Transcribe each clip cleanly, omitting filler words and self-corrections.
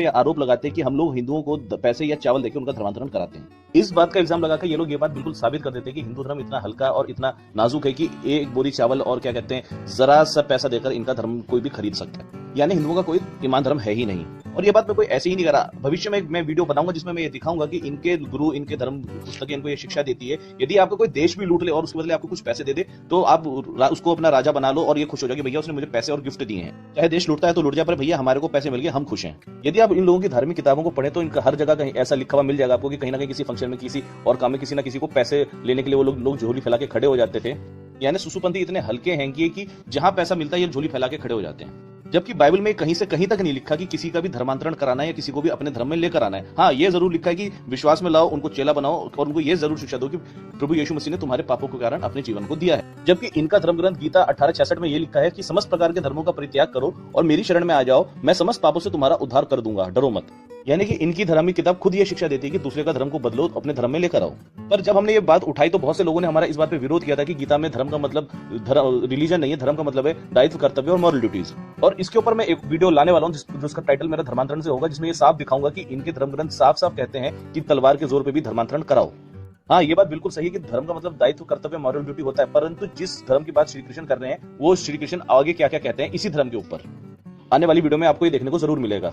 ये आरोप लगाते हैं कि हम लोग हिंदुओं को पैसे या चावल देकर उनका धर्मांतरण कराते हैं। इस बात का इल्जाम लगाकर ये लोग ये बात बिल्कुल साबित कर देते हैं कि हिंदू धर्म इतना हल्का और इतना नाजुक है कि एक बोरी चावल और क्या कहते हैं जरा सा पैसा देकर इनका धर्म कोई भी खरीद सकता है। यानी हिंदुओं का कोई ईमान धर्म है ही नहीं। और ये बात मैं कोई ऐसे ही नहीं कर रहा। भविष्य में मैं वीडियो बनाऊंगा जिसमें मैं ये दिखाऊंगा कि इनके गुरु, इनके धर्म पुस्तकें इनको ये शिक्षा देती है, यदि आपको कोई देश भी लूट ले और उसके बदले आपको कुछ पैसे दे दे तो आप उसको अपना राजा बना लो और ये खुश हो जाओ कि भैया उसने मुझे पैसे और गिफ्ट दिए हैं। चाहे देश लूटता है तो लूट जाए, पर भैया हमारे को पैसे मिल गए, हम खुश हैं। यदि आप इन लोगों की धार्मिक किताबों को पढ़े तो इनका हर जगह कहीं ऐसा लिखा हुआ मिल जाएगा आपको कि कहीं ना कहीं किसी फंक्शन में, किसी और काम में किसी ना किसी को पैसे लेने के लिए वो लोग झोली फैला के खड़े हो जाते थे। यानी सुसुपंथी इतने हल्के हैं कि जहां पैसा मिलता है ये झोली फैला के खड़े हो जाते हैं। जबकि बाइबल में कहीं से कहीं तक नहीं लिखा कि किसी का भी धर्मांतरण कराना है या किसी को भी अपने धर्म में लेकर आना है। हाँ, ये जरूर लिखा है कि विश्वास में लाओ, उनको चेला बनाओ और उनको ये जरूर शिक्षा दो कि प्रभु यीशु मसीह ने तुम्हारे पापों के कारण अपने जीवन को दिया है। जबकि इनका धर्म ग्रंथ गीता 1866 में ये लिखा है कि समस्त प्रकार के धर्मों का परित्याग करो और मेरी शरण में आ जाओ, मैं समस्त पापों से तुम्हारा उद्धार कर दूंगा, डरो मत। यानी कि इनकी धार्मिक किताब खुद ये शिक्षा देती है कि दूसरे का धर्म को बदलो, अपने धर्म में लेकर आओ। पर जब हमने ये बात उठाई तो बहुत से लोगों ने हमारा इस बात पे विरोध किया था कि गीता में धर्म का मतलब रिलीजन नहीं है, धर्म का मतलब है दायित्व, कर्तव्य और मॉरल ड्यूटीज। और इसके ऊपर मैं एक वीडियो लाने वाला हूँ जिसका टाइटल मेरा धर्मांतरण से होगा, जिसमें ये साफ दिखाऊंगा कि इनके धर्म ग्रंथ साफ साफ कहते हैं कि तलवार के जोर पे भी धर्मांतरण कराओ। हाँ, ये बात बिल्कुल सही है कि धर्म का मतलब दायित्व, कर्तव्य, मॉरल ड्यूटी होता है, परंतु जिस धर्म की बात श्री कृष्ण कर रहे हैं वो श्री कृष्ण आगे क्या क्या कहते हैं इसी धर्म के ऊपर आने वाली वीडियो में आपको ये देखने को जरूर मिलेगा।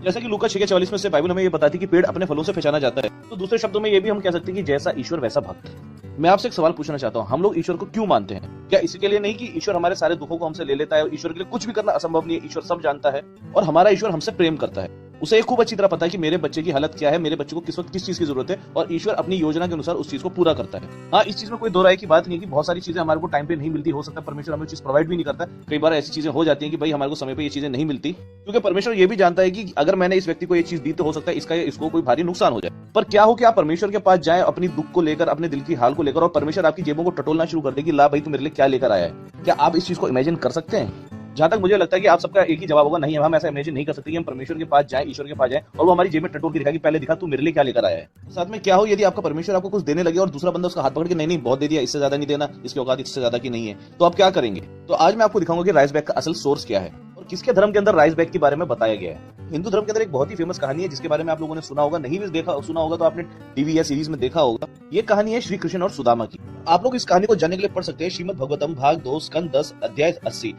जैसा कि लूका 6:44 में से बाइबल हमें ये बताती है कि पेड़ अपने फलों से पहचाना जाता है, तो दूसरे शब्दों में ये भी हम कह सकते हैं कि जैसा ईश्वर वैसा भक्त। मैं आपसे एक सवाल पूछना चाहता हूँ, हम लोग ईश्वर को क्यों मानते हैं? क्या इसके लिए नहीं कि ईश्वर हमारे सारे दुखों को हमसे ले लेता है? ईश्वर के लिए कुछ भी करना असंभव नहीं है, ईश्वर सब जानता है और हमारा ईश्वर हमसे प्रेम करता है। उसे खूब अच्छी तरह पता है कि मेरे बच्चे की हालत क्या है, मेरे बच्चे को किस वक्त किस चीज की जरूरत है, और ईश्वर अपनी योजना के अनुसार उस चीज को पूरा करता है। हाँ, इस चीज में कोई दो राय की बात नहीं है कि बहुत सारी चीजें हमारे को टाइम पे नहीं मिलती, हो सकता है परमेश्वर हमें चीज प्रोवाइड भी नहीं करता। कई बार ऐसी चीजें हो जाती हैं कि भाई हमारे को समय पे ये चीजें नहीं मिलती, क्योंकि परमेश्वर ये भी जानता है कि अगर मैंने इस व्यक्ति को ये चीज दी तो हो सकता है इसको कोई भारी नुकसान हो जाए। पर क्या हो कि आप परमेश्वर के पास जाए अपनी दुख को लेकर, अपने दिल की हाल को लेकर, और परमेश्वर आपकी जेबों को टटोलना शुरू कर दे कि ला भाई तू मेरे लिए क्या लेकर आया है। क्या आप इस चीज को इमेजिन कर सकते हैं? जहां तक मुझे लगता है कि आप सबका एक ही जवाब होगा, नहीं हम ऐसा इमेजिन नहीं कर सकते कि हम परमेश्वर के पास जाएं, ईश्वर के पास जाएं और वो हमारी जेब में टटोल के दिखा कि पहले दिखा तू मेरे लिए क्या लेकर आया है। साथ में क्या हो यदि आपका परमेश्वर आपको कुछ देने लगे और दूसरा बंदा उसका हाथ पकड़ के नहीं बहुत दे दिया, इससे ज्यादा नहीं देना, इसकी औकात इससे ज्यादा की नहीं है, तो आप क्या करेंगे? तो आज मैं आपको दिखाऊंगा कि राइस बैग का असल सोर्स क्या है और किसके धर्म के अंदर राइस बैग के बारे में बताया गया है। हिंदू धर्म के अंदर एक बहुत ही फेमस कहानी है जिसके बारे में आप लोगों ने सुना होगा, नहीं भी सुना होगा तो आपने टीवी या सीरीज में देखा होगा। ये कहानी है श्री कृष्ण और सुदामा की। आप लोग इस कहानी को जानने के लिए पढ़ सकते हैं श्रीमद् भागवतम भाग 2 स्कंद 10 अध्याय 80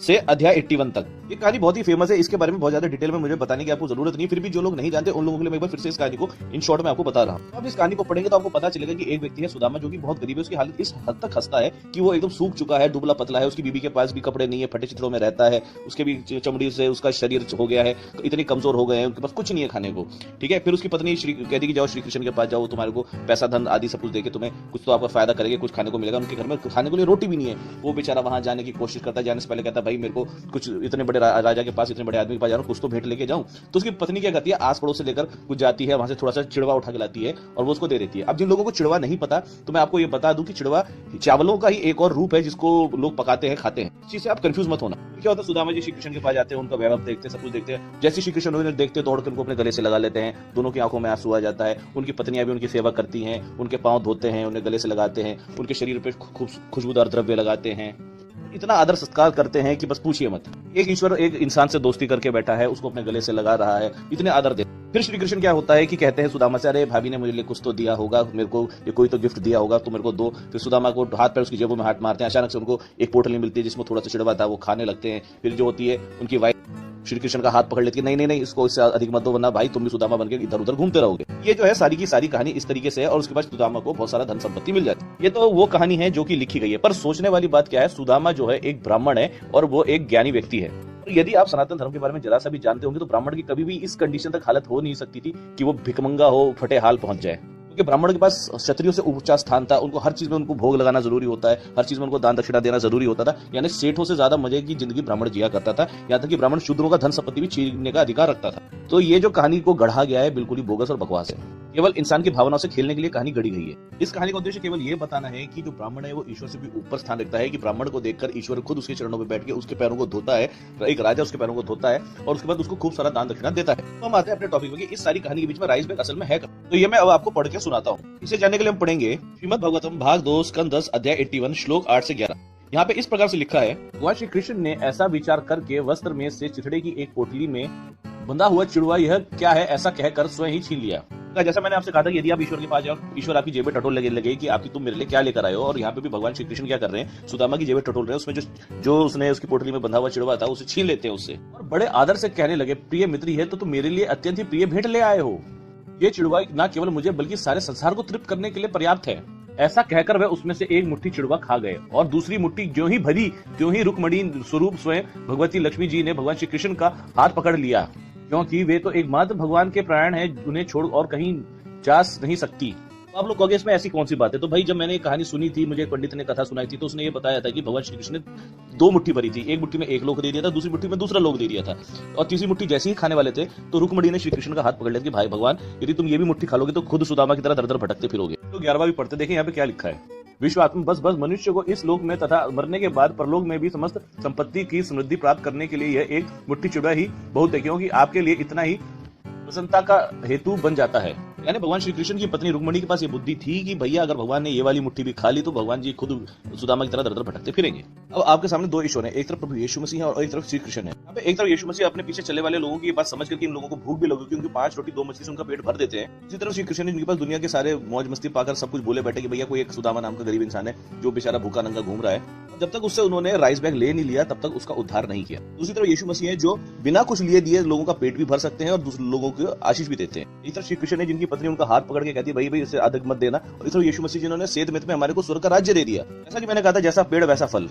से अध्याय 81 तक। ये कहानी बहुत ही फेमस है, इसके बारे में बहुत ज्यादा डिटेल में मुझे बताने की आपको जरूरत नहीं, फिर भी जो लोग नहीं जानते उन लोगों के लिए मैं एक बार फिर से इस कहानी को इन शॉर्ट में आपको बता रहा हूँ। अब इस कहानी को पढ़ेंगे तो आपको पता चलेगा कि एक व्यक्ति है सुदामा जो कि बहुत गरीब है, उसकी हालत इस हद तक खस्ता है कि वो एकदम सूख चुका है, दुबला पतला है, उसकी बीबी के पास भी कपड़े नहीं है, फटे चित्रों में रहता है, उसके भी चमड़ी से उसका शरीर हो गया है, इतने कमजोर हो गए हैं, उनके पास कुछ नहीं है खाने को। ठीक है, फिर उसकी पत्नी कहती कि जाओ श्री कृष्ण के पास जाओ, तुम्हारे को पैसा धन आदि सब कुछ देके तुम्हें कुछ तो आपका फायदा करेंगे, कुछ खाने को मिलेगा। उनके घर में खाने के लिए रोटी भी नहीं है। वो बेचारा वहां जाने की कोशिश करता है, जाने से पहले कहता है भाई मेरे को कुछ इतने बड़े राजा के पास, इतने बड़े आदमी के पास जा रहा हूं, कुछ तो भेंट लेके जाऊं। तो उसकी पत्नी क्या करती है, आस पड़ोस से लेकर कुछ जाती है, वहां से थोड़ा सा चिड़वा उठा के लाती है और वो उसको दे देती है। अब जिन लोगों को चिड़वा नहीं पता तो मैं आपको ये बता दूं कि चिड़वा चावलों का ही एक और रूप है जिसको लोग पकाते हैं, खाते हैं। इस चीज से आप कंफ्यूज मत होना। क्या होता है, सुदामा जी श्री कृष्ण के पास जाते हैं, उनका वैभव देखते हैं, सब कुछ देखते हैं। जैसे श्री कृष्ण उन्हें देखते दौड़कर उनको अपने गले से लगा लेते हैं, दोनों की आंखों में आंसू आ जाता है। उनकी पत्नियां भी उनकी सेवा करती हैं, उनके पांव धोते हैं, उन्हें गले से लगाते हैं, उनके शरीर पे खुशबूदार द्रव्य लगाते हैं, इतना आदर सत्कार करते हैं कि बस पूछिए मत। एक ईश्वर एक इंसान से दोस्ती करके बैठा है, उसको अपने गले से लगा रहा है, इतने आदर दे। फिर श्री कृष्ण क्या होता है कि कहते हैं सुदामा से, अरे भाभी ने मुझे लिए कुछ तो दिया होगा, मेरे को ये कोई तो गिफ्ट दिया होगा, तो मेरे को दो। फिर सुदामा को हाथ पैर उसकी जेबों में हाथ मारते हैं। अचानक से उनको एक पोटली मिलती है जिसमें थोड़ा सा चिड़वा था, वो खाने लगते हैं। फिर जो होती है उनकी वाइफ श्री कृष्ण का हाथ पकड़ लेती है, नहीं नहीं नहीं इसको इससे अधिक मत दो वरना भाई तुम भी सुदामा बनके इधर उधर घूमते रहोगे। ये जो है सारी की सारी कहानी इस तरीके से है और उसके बाद सुदामा को बहुत सारा धन संपत्ति मिल जाती है। ये तो वो कहानी है जो कि लिखी गई है, पर सोचने वाली बात क्या है, सुदामा जो है एक ब्राह्मण है और वो एक ज्ञानी व्यक्ति है। यदि आप सनातन धर्म के बारे में जरा सा भी जानते होंगे तो ब्राह्मण की कभी भी इस कंडीशन तक हालत हो नहीं सकती थी कि वो भिखमंगा हो, फटे हाल पहुंच जाए। क्योंकि ब्राह्मण के पास क्षत्रियों से ऊंचा स्थान था, उनको हर चीज में उनको भोग लगाना जरूरी होता है, हर चीज में उनको दान दक्षिणा देना जरूरी होता था। यानी सेठों से ज्यादा मजे की जिंदगी ब्राह्मण जिया करता था। यहाँ तक कि ब्राह्मण शूद्रों का धन संपत्ति भी छीनने का अधिकार रखता था। तो ये जो कहानी को गढ़ा गया है बिल्कुल ही बोगस और बकवास है, केवल इंसान की भावनाओं से खेलने के लिए कहानी गढ़ी गई है। इस कहानी का उद्देश्य केवल ये बताना है कि जो ब्राह्मण है वो ईश्वर से भी ऊपर स्थान रखता है, कि ब्राह्मण को देखकर ईश्वर खुद उसके चरणों में बैठ के उसके पैरों को धोता है, एक राजा उसके पैरों को धोता है और उसके बाद उसको खूब सारा दान दक्षिणा देता है। तो हम आते हैं अपने टॉपिक में कि इस सारी कहानी के बीच में राइस बैग असल में है। तो ये मैं अब आपको पढ़ के सुनाता हूँ। इसे जानने के लिए हम पढ़ेंगे श्रीमद् भागवतम भाग 2 स्कंद 10 अध्याय 81 श्लोक 8 से 11। यहाँ पे इस प्रकार से लिखा है, भगवान श्री कृष्ण ने ऐसा विचार करके वस्त्र में से चिथड़े की एक पोटली में बंधा हुआ चिड़वा यह क्या है ऐसा कहकर स्वयं ही छीन लिया। जैसा मैंने आपसे कहा था, यदि आप ईश्वर के पास जाओ, ईश्वर आपकी जेबें टटोल लगे कि आपकी तुम मेरे लिए क्या लेकर आए हो। और यहाँ पे भी भगवान श्री कृष्ण क्या कर रहे हैं, सुदामा की जेबें टटोल रहे हैं, उसमें जो उसने उसकी पोटली में बंधा हुआ चिड़वा था उसे छीन लेते हैं उससे, और बड़े आदर से कहने लगे, प्रिय मित्र है तो तुम मेरे लिए अत्यंत ही प्रिय भेंट ले आए हो। ये चिड़वा न केवल मुझे बल्कि सारे संसार को तृप्त करने के लिए पर्याप्त है। ऐसा कहकर वह उसमें से एक मुट्ठी चिड़वा खा गए, और दूसरी मुट्ठी ज्यों ही भरी त्यों ही रुक्मणी स्वरूप स्वयं भगवती लक्ष्मी जी ने भगवान श्री कृष्ण का हाथ पकड़ लिया, क्योंकि वे तो एकमात्र भगवान के प्राण है, उन्हें छोड़ और कहीं जा नहीं सकती। तो आप लोग कहोगे इसमें ऐसी कौन सी बात है। तो भाई जब मैंने कहानी सुनी थी, मुझे पंडित ने कथा सुनाई थी, तो उसने ये बताया था कि भगवान श्री कृष्ण ने 2 मुट्ठी भरी थी, एक मुट्ठी में एक लोक दे दिया था, दूसरी मुट्ठी में दूसरा लोक दे दिया था, और तीसरी मुट्ठी जैसे ही खाने वाले थे तो रुक्मणी ने श्री कृष्ण का हाथ पकड़ लिया कि भाई भगवान यदि तुम ये भी मुट्ठी खा लोगे तो खुद सुदामा की तरह दर दर भटकते फिरोगे। तो 11वां भी पढ़ते, देखें यहाँ पे क्या लिखा है। विश्वात्म बस मनुष्य को इस लोक में तथा मरने के बाद परलोक में भी समस्त संपत्ति की समृद्धि प्राप्त करने के लिए यह एक मुट्ठी चिड़वा ही बहुत है, क्योंकि आपके लिए इतना ही प्रसन्नता का हेतु बन जाता है। यानी भगवान श्री कृष्ण की पत्नी रुक्मणी के पास ये बुद्धि थी कि भैया अगर भगवान ने ये वाली मुट्ठी भी खा ली तो भगवान जी खुद सुदामा की तरह दर दर भटकते फिरेंगे। अब आपके सामने 2 ईश्वर हैं, एक तरफ प्रभु यीशु मसीह है और एक तरफ श्री कृष्ण है। अब एक तरफ यीशु मसीह अपने पीछे चलने वाले लोगों की बात समझ करके इन लोगों को भूख भी लगी, क्योंकि 5 रोटी 2 मछली से उनका पेट भर देते हैं। इसी तरफ श्री कृष्ण ने जिनके पास दुनिया के सारे मौज मस्ती पाकर सब कुछ बोले बैठे कि भैया कोई एक सुदामा नाम का गरीब इंसान है जो बेचारा भूखा नंगा घूम रहा है, जब तक उससे उन्होंने राइस बैग ले नहीं लिया तब तक उसका उद्धार नहीं किया। दूसरी तरफ यीशु मसीह है जो बिना कुछ लिए दिए लोगों का पेट भी भर सकते हैं और दूसरे लोगों को आशीष भी देते हैं। इस तरफ श्री कृष्ण है जिनकी पत्नी उनका हाथ पकड़ के कहती है भाई भाई इसे अधिक मत देना, और इस तरफ यीशु मसीह जिन्होंने सेध में हमारे को स्वर्ग का राज्य दे दिया। जैसा कि मैंने कहा था, जैसा पेड़ वैसा फल।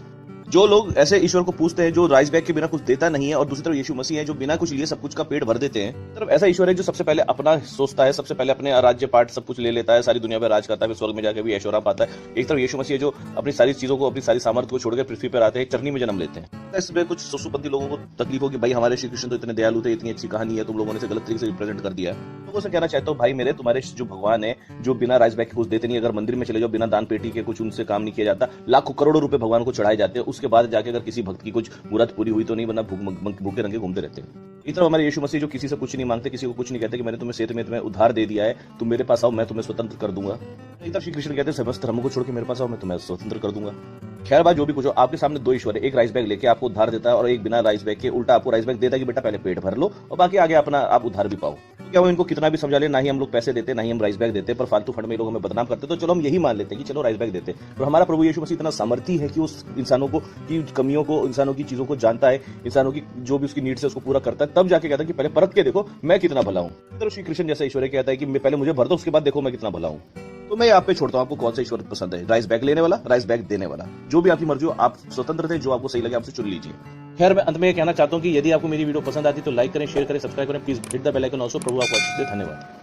जो लोग ऐसे ईश्वर को पूछते हैं जो राइस बैग के बिना कुछ देता नहीं है, और दूसरी तरफ यीशु मसीह है जो बिना कुछ लिए सब कुछ का पेट भर देते हैं। तरफ ऐसा ईश्वर है जो सबसे पहले अपना सोचता है, सबसे पहले अपने राज्य पाठ सब कुछ ले लेता है, सारी दुनिया में राज करता है, फिर स्वर्ग में जाकर भी ऐश्वर्य पाता है। एक तरफ यीशु मसीह है जो अपनी सारी चीजों को, अपनी सारी सामर्थ्य को छोड़कर पृथ्वी पर आते हैं, चरनी में जन्म लेते हैं। इसमें कुछ सुसुपंथी लोगों को तकलीफ हो कि भाई हमारे श्री कृष्ण तो इतने दयालु थे, इतनी अच्छी कहानी है, तुम लोगों ने इसे गलत तरीके से रिप्रेजेंट कर दिया। तो उसे कहना चाहता हूँ भाई मेरे, तुम्हारे जो भगवान है जो बिना राइस बैग के कुछ देते नहीं, अगर मंदिर में चले जाओ बिना दान पेटी के कुछ उनसे काम नहीं किया जाता, लाखों करोड़ों रुपए भगवान को चढ़ाए जाते हैं, उसके बाद जाके अगर किसी भक्त की कुछ मुराद पूरी हुई तो नहीं, वरना भूखे रंगे घूमते रहते हैं। इस तरह हमारे यीशु मसीह जो किसी से कुछ नहीं मांगते, किसी को कुछ नहीं कहते कि मैंने तुम्हें सेत में तुम्हें उद्धार दे दिया है, तुम मेरे पास आओ मैं तुम्हें स्वतंत्र कर दूंगा। एक तरफ श्री कृष्ण कहते हैं समस्त धर्मों को छोड़ के मेरे पास आओ मैं तुम्हें स्वतंत्र कर दूंगा। खैर बात जो भी कुछ हो, आपके सामने 2 ईश्वर है, एक राइस बैग लेके आपको उद्धार देता है और एक बिना राइस बैग के उल्टा आपको राइस बैग देता है कि बेटा पहले पेट भर लो और बाकी आगे अपना आप उद्धार भी पाओ। क्या वो इनको कितना भी समझा ले, ना ही हम लोग पैसे देते ना ही हम राइस बैग देते, पर फालतू फंड में लोग हमें बदनाम करते, तो चलो हम यही मान लेते हैं कि चलो राइस बैग देते। और हमारा प्रभु यीशु मसीह इतना सामर्थी है कि उस इंसानों को की कमियों को, इंसानों की चीजों को जानता है, इंसानों की जो भी उसकी नीड्स है उसको पूरा करता है, तब जाके कहता है कि पहले परत के देखो मैं कितना भला हूँ। तो श्री कृष्ण जैसा ईश्वर कहता है कि पहले मुझे भर दो उसके बाद देखो मैं कितना भला हूँ। तो मैं आप पे छोड़ता हूँ आपको कौन सा ईश्वर पसंद है, राइस बैग लेने वाला, राइस बैग देने वाला, जो भी आपकी मर्जी हो, आप स्वतंत्र थे, जो आपको सही लगे आपसे चुन लीजिए। खैर मैं अंत में ये कहना चाहता हूँ कि यदि आपको मेरी वीडियो पसंद आती तो लाइक करें, शेयर करें, सब्सक्राइब करें, please hit the bell icon also. प्रभु आपको अच्छे से धन्यवाद।